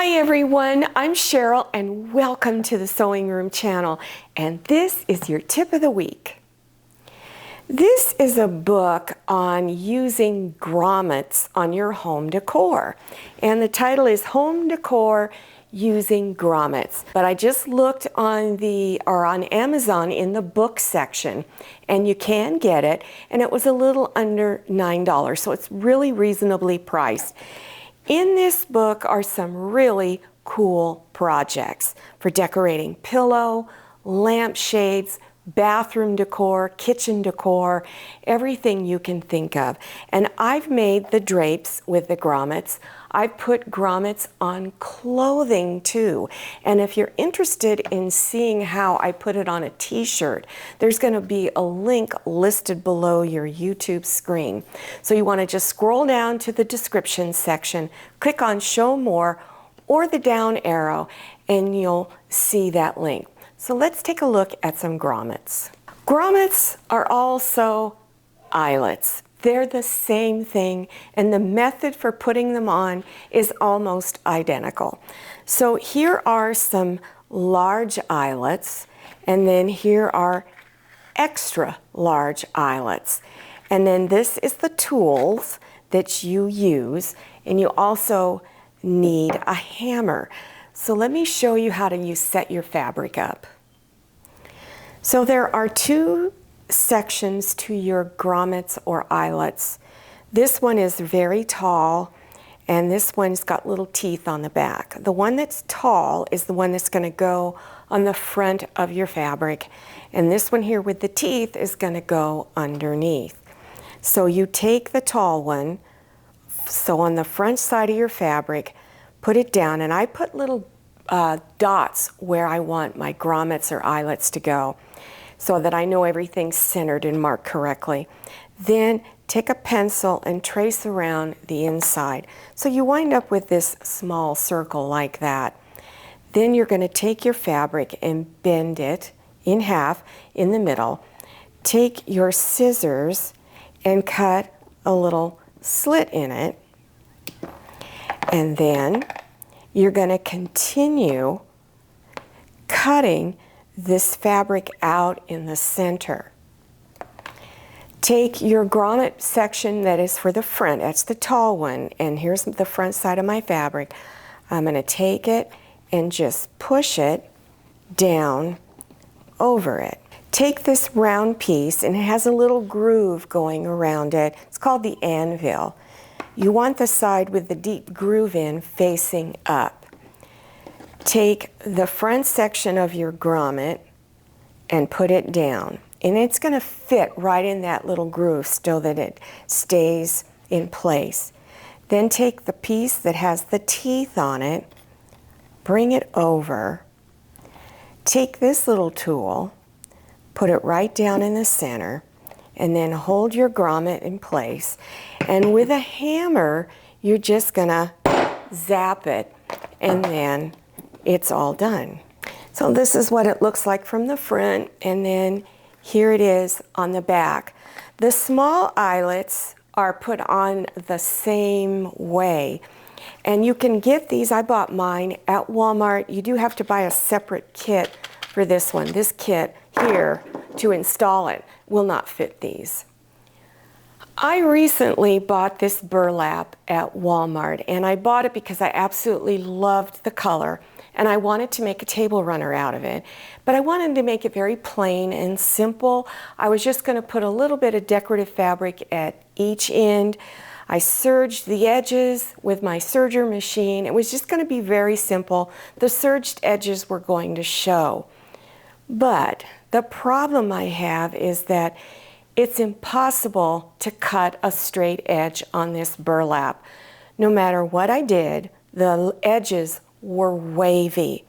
Hi everyone, I'm Cheryl and welcome to the Sewing Room channel, and this is your tip of the week. This is a book on using grommets on your home decor, and the title is Home Decor Using Grommets. But I just looked on Amazon in the book section, and you can get it, and it was a little under $9, so it's really reasonably priced. In this book are some really cool projects for decorating pillow, lampshades, bathroom decor, kitchen decor, everything you can think of. And I've made the drapes with the grommets. I've put grommets on clothing too. And if you're interested in seeing how I put it on a t-shirt, there's going to be a link listed below your YouTube screen. So you want to just scroll down to the description section, click on Show More or the down arrow, and you'll see that link. So let's take a look at some grommets. Grommets are also eyelets. They're the same thing, and the method for putting them on is almost identical. So here are some large eyelets, and then here are extra large eyelets. And then this is the tools that you use, and you also need a hammer. So let me show you how to set your fabric up. So there are two sections to your grommets or eyelets. This one is very tall, and this one's got little teeth on the back. The one that's tall is the one that's going to go on the front of your fabric, and this one here with the teeth is going to go underneath. So you take the tall one, so on the front side of your fabric, put it down, and I put little dots where I want my grommets or eyelets to go, so that I know everything's centered and marked correctly. Then take a pencil and trace around the inside. So you wind up with this small circle like that. Then you're going to take your fabric and bend it in half in the middle. Take your scissors and cut a little slit in it. And then you're going to continue cutting this fabric out in the center. Take your grommet section that is for the front, that's the tall one, and here's the front side of my fabric. I'm going to take it and just push it down over it. Take this round piece, and it has a little groove going around it. It's called the anvil. You want the side with the deep groove in facing up. Take the front section of your grommet and put it down. And it's going to fit right in that little groove so that it stays in place. Then take the piece that has the teeth on it, bring it over, take this little tool, put it right down in the center, and then hold your grommet in place. And with a hammer, you're just going to zap it, and then it's all done. So this is what it looks like from the front, and then here it is on the back. The small eyelets are put on the same way, and you can get these. I bought mine at Walmart. You do have to buy a separate kit for this one. This kit here to install it will not fit these. I recently bought this burlap at Walmart, and I bought it because I absolutely loved the color, and I wanted to make a table runner out of it. But I wanted to make it very plain and simple. I was just going to put a little bit of decorative fabric at each end. I serged the edges with my serger machine. It was just going to be very simple. The serged edges were going to show. But the problem I have is that it's impossible to cut a straight edge on this burlap. No matter what I did, the edges were wavy.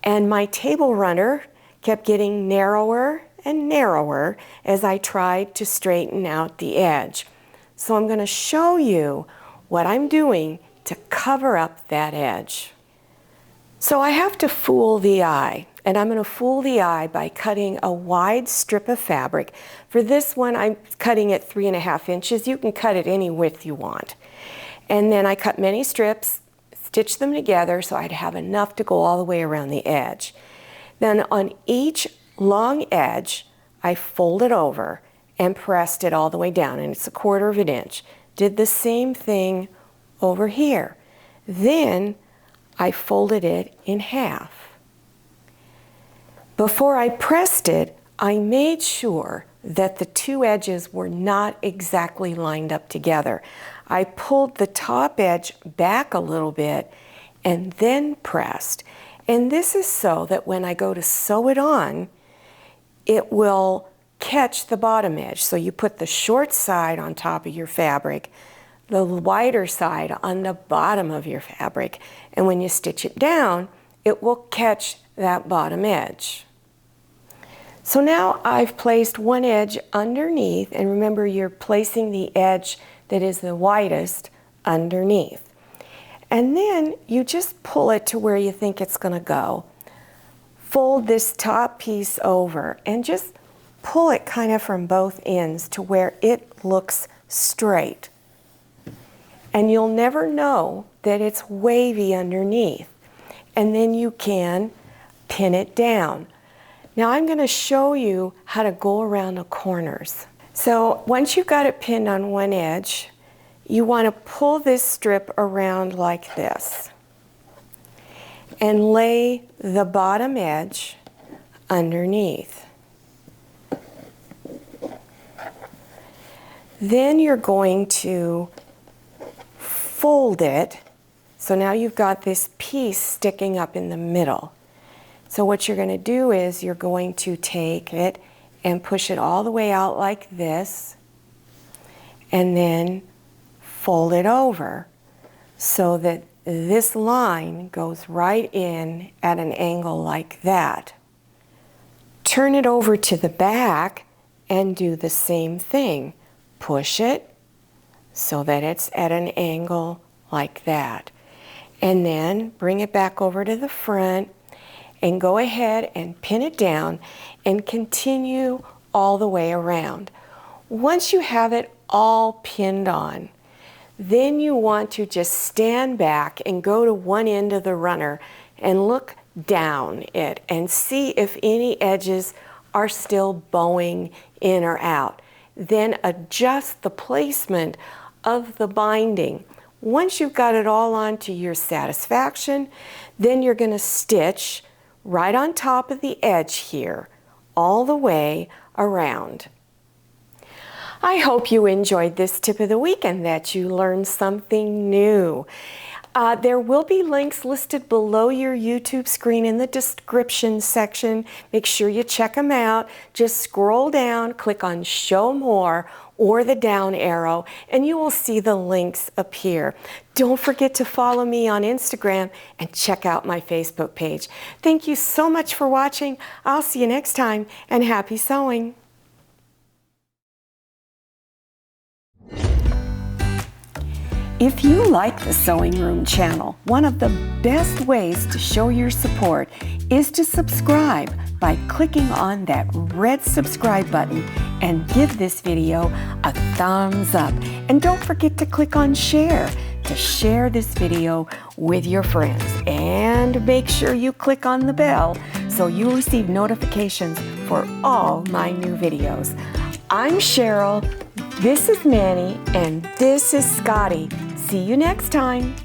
And my table runner kept getting narrower and narrower as I tried to straighten out the edge. So I'm going to show you what I'm doing to cover up that edge. So I have to fool the eye, and I'm going to fool the eye by cutting a wide strip of fabric. For this one, I'm cutting it 3.5 inches. You can cut it any width you want. And then I cut many strips, stitch them together so I'd have enough to go all the way around the edge. Then on each long edge, I folded over and pressed it all the way down, and it's 1/4 of an inch. Did the same thing over here. Then I folded it in half. Before I pressed it, I made sure that the two edges were not exactly lined up together. I pulled the top edge back a little bit and then pressed. And this is so that when I go to sew it on, it will catch the bottom edge. So you put the short side on top of your fabric, the wider side on the bottom of your fabric, and when you stitch it down, it will catch that bottom edge. So now I've placed one edge underneath, and remember you're placing the edge that is the widest underneath. And then you just pull it to where you think it's going to go. Fold this top piece over and just pull it kind of from both ends to where it looks straight. And you'll never know that it's wavy underneath. And then you can pin it down. Now I'm going to show you how to go around the corners. So once you've got it pinned on one edge, you want to pull this strip around like this and lay the bottom edge underneath. Then you're going to fold it. So now you've got this piece sticking up in the middle. So what you're going to do is you're going to take it and push it all the way out like this, and then fold it over so that this line goes right in at an angle like that. Turn it over to the back and do the same thing. Push it so that it's at an angle like that. And then bring it back over to the front and go ahead and pin it down and continue all the way around. Once you have it all pinned on, then you want to just stand back and go to one end of the runner and look down it and see if any edges are still bowing in or out. Then adjust the placement of the binding. Once you've got it all on to your satisfaction, then you're going to stitch right on top of the edge here, all the way around. I hope you enjoyed this tip of the week and that you learned something new. There will be links listed below your YouTube screen in the description section. Make sure you check them out. Just scroll down, click on Show More or the down arrow, and you will see the links appear. Don't forget to follow me on Instagram and check out my Facebook page. Thank you so much for watching. I'll see you next time, and happy sewing. If you like the Sewing Room channel, one of the best ways to show your support is to subscribe by clicking on that red subscribe button and give this video a thumbs up. And don't forget to click on share to share this video with your friends. And make sure you click on the bell so you'll receive notifications for all my new videos. I'm Cheryl, this is Manny, and this is Scotty. See you next time.